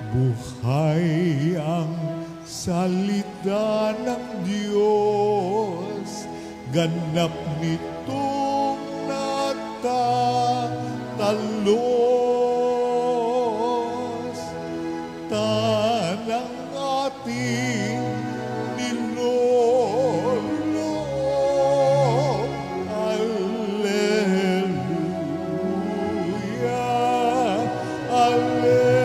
Buhay ang salita ng Diyos, ganap nitong nagtatalos. Tanang ating niloloob. Alleluia, alleluia.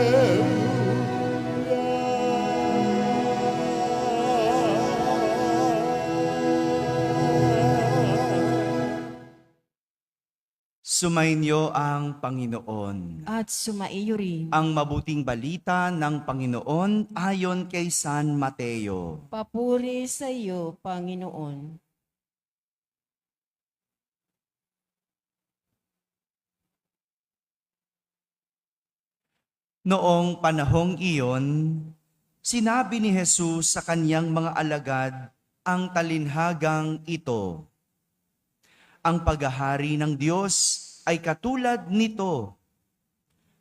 Sumainyo ang Panginoon. At sumaiyo rin. Ang mabuting balita ng Panginoon ayon kay San Mateo. Papuri sa iyo, Panginoon. Noong panahong iyon, sinabi ni Jesus sa kaniyang mga alagad ang talinhagang ito. Ang paghahari ng Diyos ay katulad nito.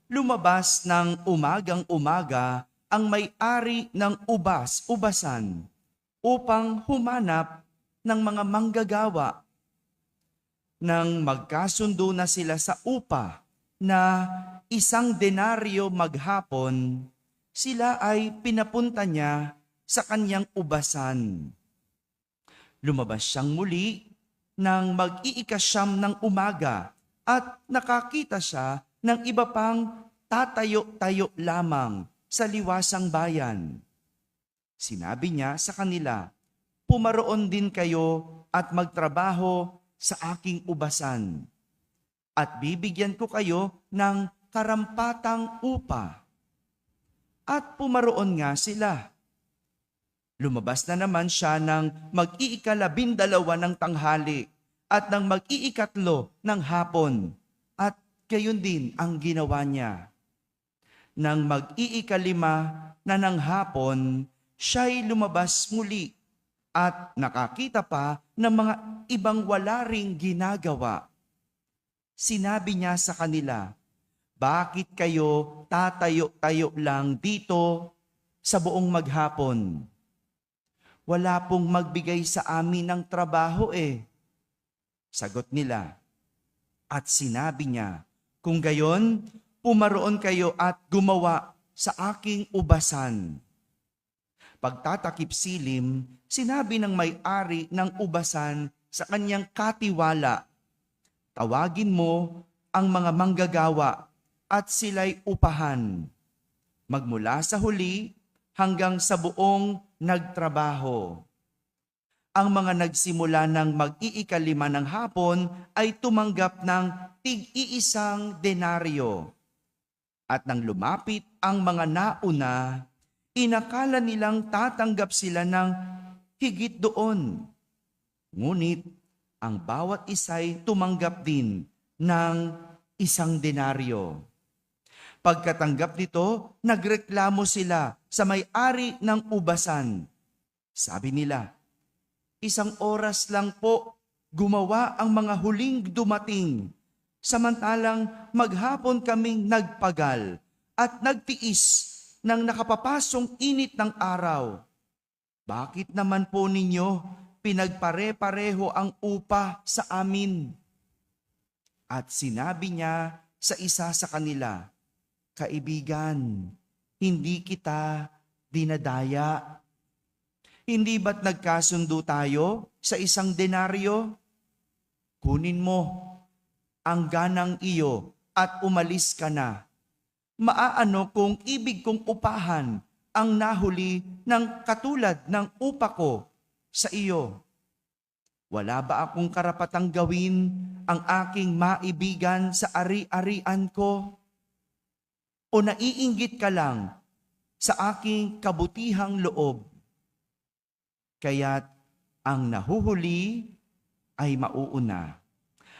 Lumabas ng umagang-umaga ang may-ari ng ubas-ubasan upang humanap ng mga manggagawa. Nang magkasundo na sila sa upa na 1 denaryo maghapon, sila ay pinapunta niya sa kanyang ubasan. Lumabas siyang muli nang mag-iikasyam ng umaga at nakakita siya ng iba pang tatayo-tayo lamang sa liwasang bayan. Sinabi niya sa kanila, "Pumaroon din kayo at magtrabaho sa aking ubasan, at bibigyan ko kayo ng karampatang upa." At pumaroon nga sila. Lumabas na naman siya ng mag-iikalabindalawa ng tanghali at ng mag-iikatlo ng hapon, at gayon din ang ginawa niya. Nang mag-iikalima na ng hapon, siya'y lumabas muli at nakakita pa ng mga ibang wala ring ginagawa. Sinabi niya sa kanila, "Bakit kayo tatayo-tayo lang dito sa buong maghapon? Wala pong magbigay sa amin ng trabaho eh." Sagot nila. At sinabi niya, "Kung gayon, pumaroon kayo at gumawa sa aking ubasan." Pagtatakip silim, sinabi ng may-ari ng ubasan sa kanyang katiwala, "Tawagin mo ang mga manggagawa at sila'y upahan, magmula sa huli hanggang sa buong nagtrabaho." Ang mga nagsimula ng mag-iikalima ng hapon ay tumanggap ng tig-iisang denaryo. At nang lumapit ang mga nauna, inakala nilang tatanggap sila ng higit doon. Ngunit ang bawat isa'y tumanggap din ng 1 denaryo. Pagkatanggap nito, nagreklamo sila sa may-ari ng ubasan. Sabi nila, "1 oras lang po gumawa ang mga huling dumating, samantalang maghapon kaming nagpagal at nagtiis ng nakapapasong init ng araw. Bakit naman po ninyo pinagpare-pareho ang upa sa amin?" At sinabi niya sa isa sa kanila, "Kaibigan, hindi kita dinadaya. Hindi ba't nagkasundo tayo sa 1 denaryo? Kunin mo ang ganang iyo at umalis ka na. Maaano kung ibig kong upahan ang nahuli ng katulad ng upa ko sa iyo? Wala ba akong karapatang gawin ang aking maibigan sa ari-arian ko? O naiinggit ka lang sa aking kabutihang loob? Kaya't ang nahuhuli ay mauuna,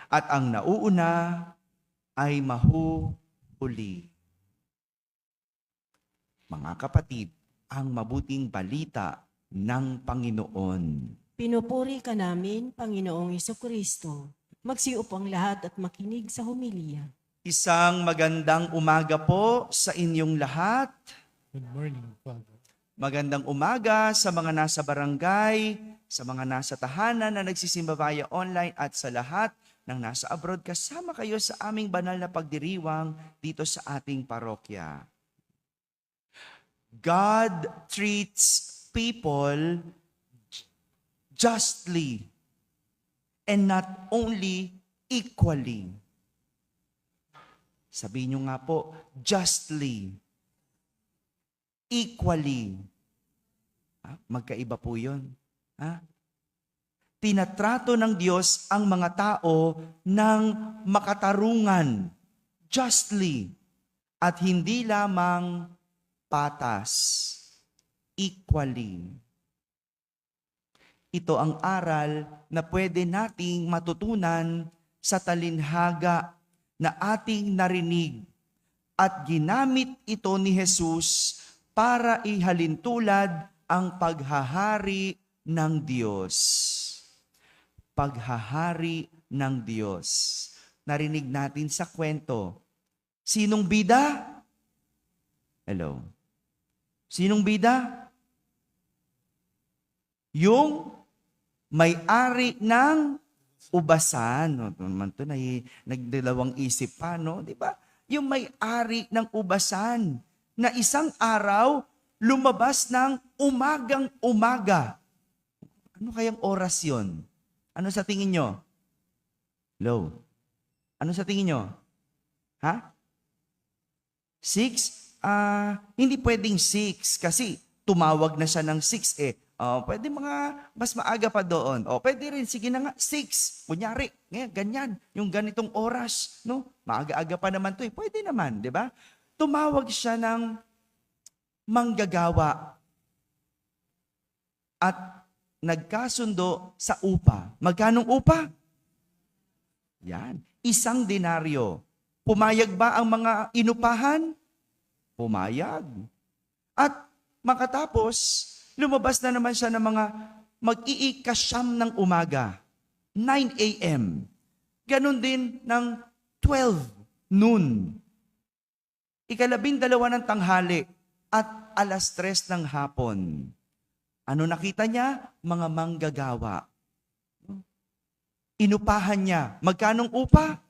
at ang nauuna ay mahuhuli." Mga kapatid, ang mabuting balita ng Panginoon. Pinupuri ka namin, Panginoong Jesucristo. Magsiupo ang lahat at makinig sa homilya. Isang magandang umaga po sa inyong lahat. Good morning, Father. Magandang umaga sa mga nasa barangay, sa mga nasa tahanan na nagsisimba via online at sa lahat ng nasa abroad. Kasama kayo sa aming banal na pagdiriwang dito sa ating parokya. God treats people justly and not only equally. Sabihin nyo nga po, justly. Equally. Magkaiba po yun. Tinatrato ng Diyos ang mga tao ng makatarungan, justly, at hindi lamang patas, equally. Ito ang aral na pwede nating matutunan sa talinhaga na ating narinig at ginamit ito ni Jesus para ihalintulad ang paghahari ng Diyos. Paghahari ng Diyos. Narinig natin sa kwento. Sinong bida? Hello? Sinong bida? Yung may-ari ng ubasan. Ito nagdalawang isip pa, no? Di ba? Yung may-ari ng ubasan na isang araw lumabas ng umagang-umaga. Ano kayang oras yon? Ano sa tingin nyo? Hello? Ano sa tingin nyo? 6? Hindi pwedeng 6 kasi tumawag na siya ng 6 eh. Pwede mga mas maaga pa doon. Pwede rin, sige na nga, 6. Kunyari, ganyan, yung ganitong oras. No? Maaga-aga pa naman to eh. Pwede naman, di ba? Tumawag siya ng manggagawa at nagkasundo sa upa. Magkanong upa? Yan, 1 denaryo. Pumayag ba ang mga inupahan? Pumayag. At makatapos, lumabas na naman siya ng mga mag-iikasyam ng umaga, 9 a.m. Ganon din ng 12 noon. 12 ng tanghali at 3:00 ng hapon. Ano nakita niya? Mga manggagawa. Inupahan niya. Magkanong upa?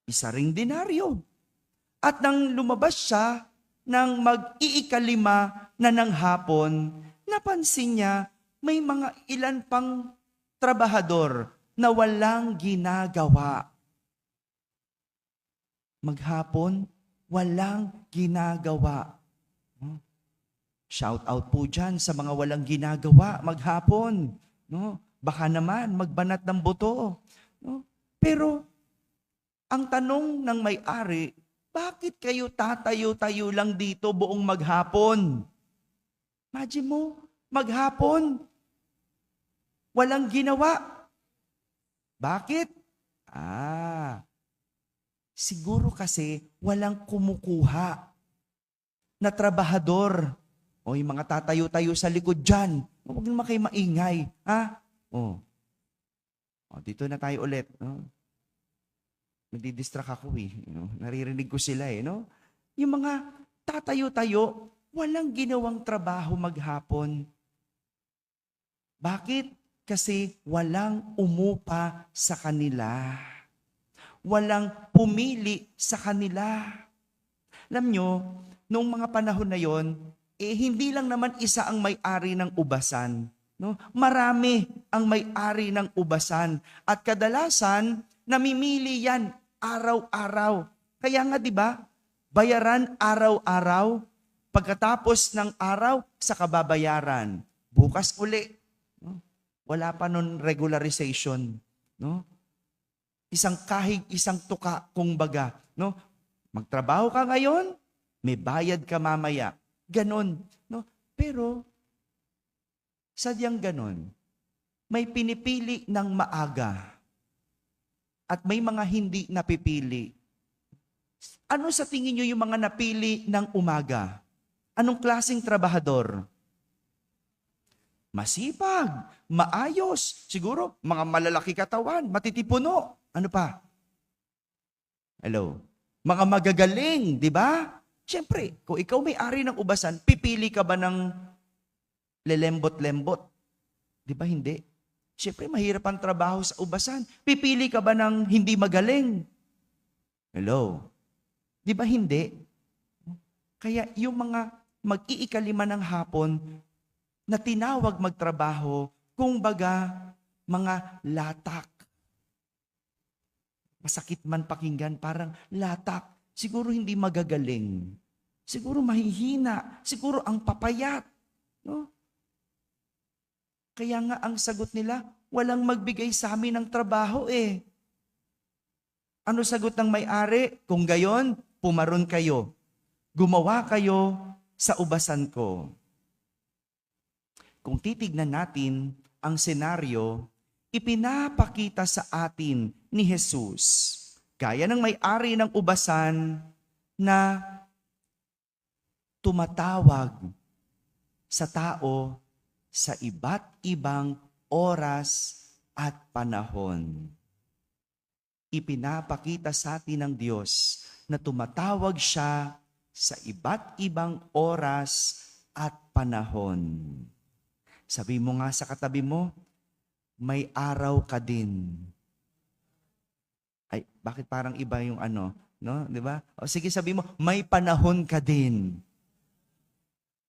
1 denaryo. At nang lumabas siya ng mag-5 na ng hapon, napansin niya may mga ilan pang trabahador na walang ginagawa. Maghapon, walang ginagawa. Shout out po dyan sa mga walang ginagawa maghapon. No? Baka naman magbanat ng buto. No? Pero ang tanong ng may-ari, bakit kayo tatayo-tayo lang dito buong maghapon? Imagine mo, maghapon, walang ginawa. Bakit? Siguro kasi walang kumukuha na trabahador. Yung mga tatayo-tayo sa likod dyan. Huwag naman kayo maingay. Dito na tayo ulit. Nadidistract ako eh. Naririnig ko sila eh. No? Yung mga tatayo-tayo, walang ginawang trabaho maghapon. Bakit? Kasi walang umupa sa kanila. Walang pumili sa kanila. Alam nyo, noong mga panahon na yon, hindi lang naman isa ang may-ari ng ubasan. No? Marami ang may-ari ng ubasan. At kadalasan, namimili yan araw-araw. Kaya nga 'di ba? Bayaran araw-araw. Pagkatapos ng araw, sa kababayaran. Bukas uli. No? Wala pa nun regularization. No? Isang kahig, isang tuka, kumbaga. No? Magtrabaho ka ngayon, may bayad ka mamaya. Ganon. No? Pero, sadyang ganon, may pinipili ng maaga at may mga hindi napipili. Ano sa tingin nyo yung mga napili ng umaga? Anong klaseng trabahador? Masipag, maayos, siguro mga malalaki katawan, matitipuno. Ano pa? Hello? Mga magagaling, di ba? Siyempre, kung ikaw may-ari ng ubasan, pipili ka ba ng lelembot-lembot? Di ba hindi? Siyempre, mahirap ang trabaho sa ubasan. Pipili ka ba ng hindi magaling? Hello? Di ba hindi? Kaya yung mga mag-iikalima ng hapon na tinawag magtrabaho, kung baga, mga latak. Masakit man pakinggan, parang latak. Siguro hindi magagaling. Siguro mahihina. Siguro ang papayat. No? Kaya nga ang sagot nila, walang magbigay sa amin ng trabaho eh. Ano sagot ng may-ari? Kung gayon, pumaron kayo. Gumawa kayo sa ubasan ko. Kung titignan natin ang senaryo, ipinapakita sa atin ni Jesus, gaya ng may-ari ng ubasan na tumatawag sa tao sa iba't ibang oras at panahon. Ipinapakita sa atin ng Diyos na tumatawag siya sa iba't ibang oras at panahon. Sabi mo nga sa katabi mo, may araw ka din. Ay, bakit parang iba yung ano, no? 'Di ba? O sige, sabi mo, may panahon ka din.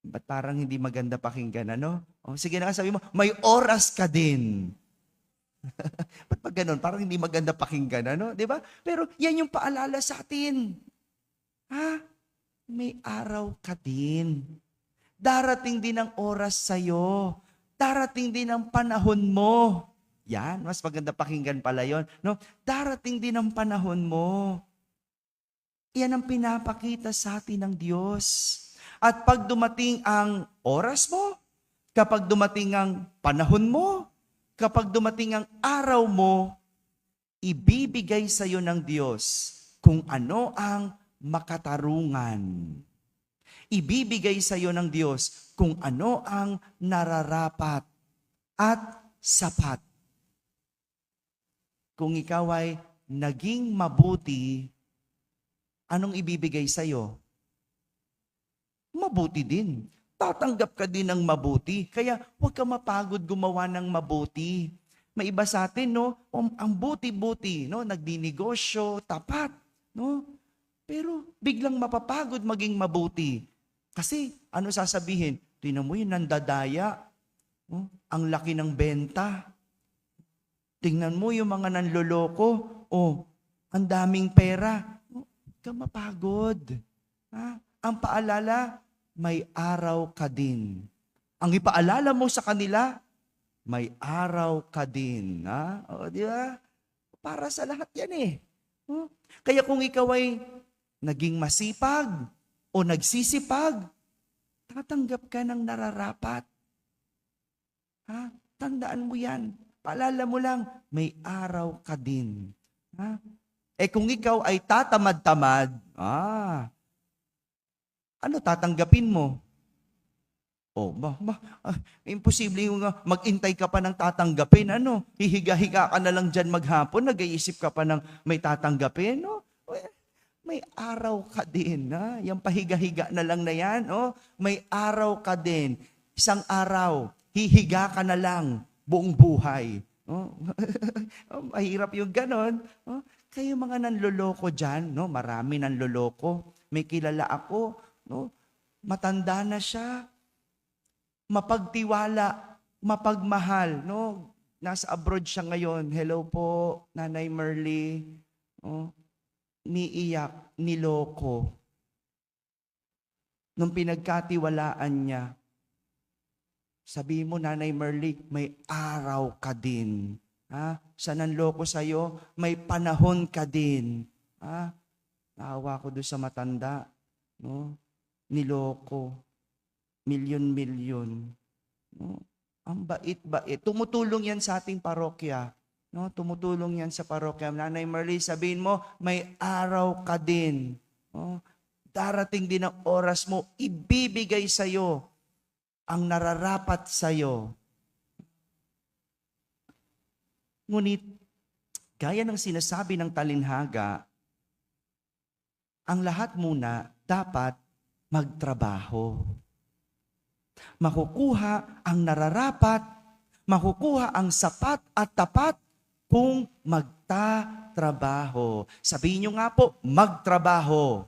Ba't parang hindi maganda pakinggan, ano? O sige na, sabi mo, may oras ka din. Ba't pag ganun? Parang hindi maganda pakinggan, ano? 'Di ba? Pero yan yung paalala sa atin. Ha? May araw ka din. Darating din ang oras sa'yo. Darating din ang panahon mo. Yan, mas maganda pakinggan pala yon, no? Darating din ang panahon mo. Yan ang pinapakita sa atin ng Diyos. At pag dumating ang oras mo, kapag dumating ang panahon mo, kapag dumating ang araw mo, ibibigay sa iyo ng Diyos kung ano ang makatarungan. Ibibigay sa iyo ng Diyos kung ano ang nararapat at sapat. Kung ikaw ay naging mabuti, anong ibibigay sa iyo? Mabuti din. Tatanggap ka din ng mabuti. Kaya huwag ka mapagod gumawa ng mabuti. May iba sa atin, no? Ang buti-buti, no? Nagdinegosyo, tapat, no? Pero biglang mapapagod maging mabuti. Kasi ano sasabihin? Tingnan mo yun, nandadaya. Oh, ang laki ng benta. Tingnan mo yung mga nanloloko. Oh, ang daming pera. Oh, ka mapagod. Ha? Ang paalala, may araw ka din. Ang ipaalala mo sa kanila, may araw ka din. Ha? O, di ba? Para sa lahat yan eh. Oh, kaya kung ikaw ay naging masipag o nagsisipag, tatanggap ka ng nararapat. Ha? Tandaan mo yan. Paalala mo lang, may araw ka din. Ha? Eh kung ikaw ay tatamad-tamad, ano tatanggapin mo? Oh, imposible yung mag-intay ka pa ng tatanggapin. Ano? Hihiga-higa ka na lang dyan maghapon, nag-iisip ka pa ng may tatanggapin. No? May araw ka din. Ha? Yung pahiga-higa na lang na yan. Oh, may araw ka din. Isang araw, hihiga ka na lang buong buhay. Oh? Mahirap yung ganon. Oh? Kayo mga nanloloko dyan, no? Marami nanloloko. May kilala ako, no? Matanda na siya. Mapagtiwala, mapagmahal, no? Nasa abroad siya ngayon. Hello po, Nanay Merly. Oh? Niiyak, niloko. Nung pinagkatiwalaan niya, sabi mo, Nanay Merly, may araw ka din. Ha? Sa nanloko sa'yo, may panahon ka din. Ha? Naawa ko doon sa matanda. No? Niloko. Milyon-milyon. No? Ang bait-bait. Tumutulong yan sa ating parokya. No? Tumutulong yan sa parokya. Nanay Merly, sabihin mo, may araw ka din. No? Darating din ang oras mo, ibibigay sa'yo ang nararapat sa'yo. Ngunit, gaya ng sinasabi ng talinhaga, ang lahat muna dapat magtrabaho. Makukuha ang nararapat, makukuha ang sapat at tapat kung magtatrabaho. Sabihin nyo nga po, magtrabaho.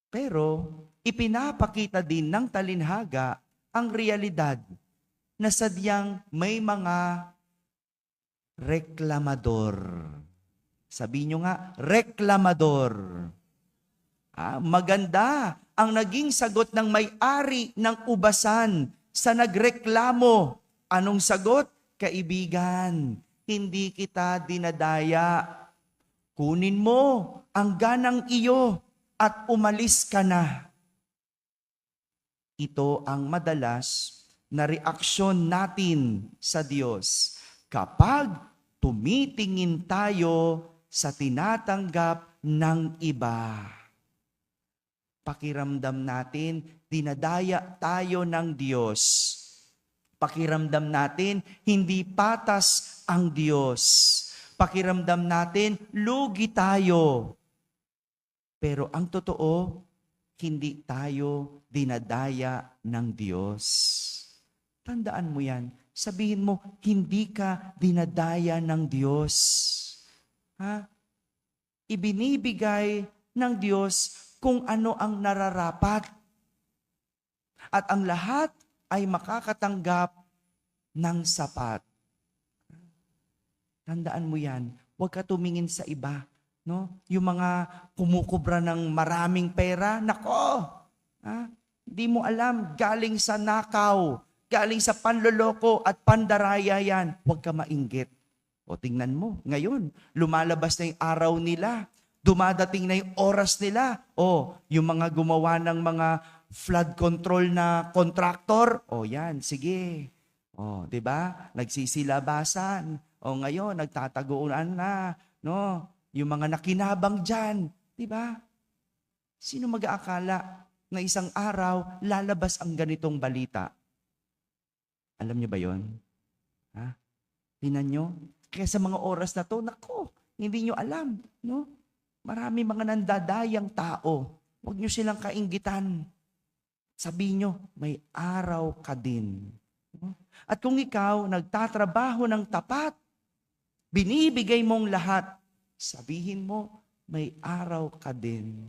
Pero ipinapakita din ng talinhaga ang realidad na sadyang may mga reklamador. Sabihin nyo nga, reklamador. Maganda ang naging sagot ng may-ari ng ubasan sa nagreklamo. Anong sagot? Kaibigan, hindi kita dinadaya. Kunin mo ang ganang iyo at umalis ka na. Ito ang madalas na reaksyon natin sa Diyos kapag tumitingin tayo sa tinatanggap ng iba. Pakiramdam natin, dinadaya tayo ng Diyos. Pakiramdam natin, hindi patas ang Diyos. Pakiramdam natin, lugi tayo. Pero ang totoo, hindi tayo dinadaya ng Diyos. Tandaan mo yan. Sabihin mo, hindi ka dinadaya ng Diyos. Ibinibigay ng Diyos kung ano ang nararapat. At ang lahat ay makakatanggap ng sapat. Tandaan mo yan. Huwag ka tumingin sa iba. No? Yung mga kumukubra ng maraming pera, nako! Hindi mo alam, galing sa nakaw, galing sa panloloko at pandaraya yan. Huwag ka mainggit. O tingnan mo, ngayon, lumalabas na yung araw nila. Dumadating na yung oras nila. O, yung mga gumawa ng mga flood control na contractor, o yan, sige. O, 'di ba? Nagsisilabasan. O ngayon, nagtataguan na, no? Yung mga nakinabang diyan, 'di ba? Sino mag-aakala na isang araw lalabas ang ganitong balita? Alam niyo ba 'yon? Tingnan niyo, kaya sa mga oras na 'to, nako, hindi niyo alam, no? Marami mga nandadayang tao. Huwag niyo silang kainggitan. Sabihin niyo, may araw ka din. At kung ikaw nagtatrabaho ng tapat, binibigay mong lahat, sabihin mo, may araw ka din.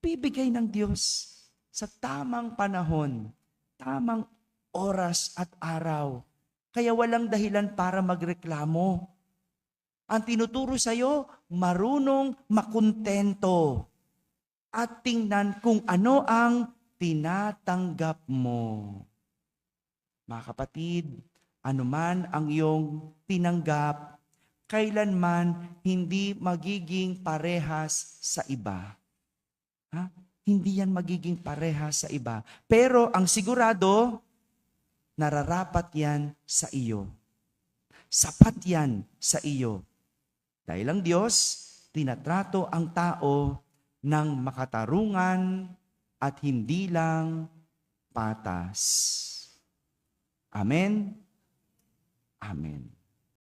Bibigay ng Diyos sa tamang panahon, tamang oras at araw. Kaya walang dahilan para magreklamo. Ang tinuturo sa'yo, marunong makontento at tingnan kung ano ang tinatanggap mo. Mga kapatid, anuman ang iyong tinanggap, kailanman hindi magiging parehas sa iba. Hindi yan magiging parehas sa iba. Pero ang sigurado, nararapat yan sa iyo. Sapat yan sa iyo. Dahil ang Diyos, tinatrato ang tao ng makatarungan at hindi lang patas. Amen? Amen.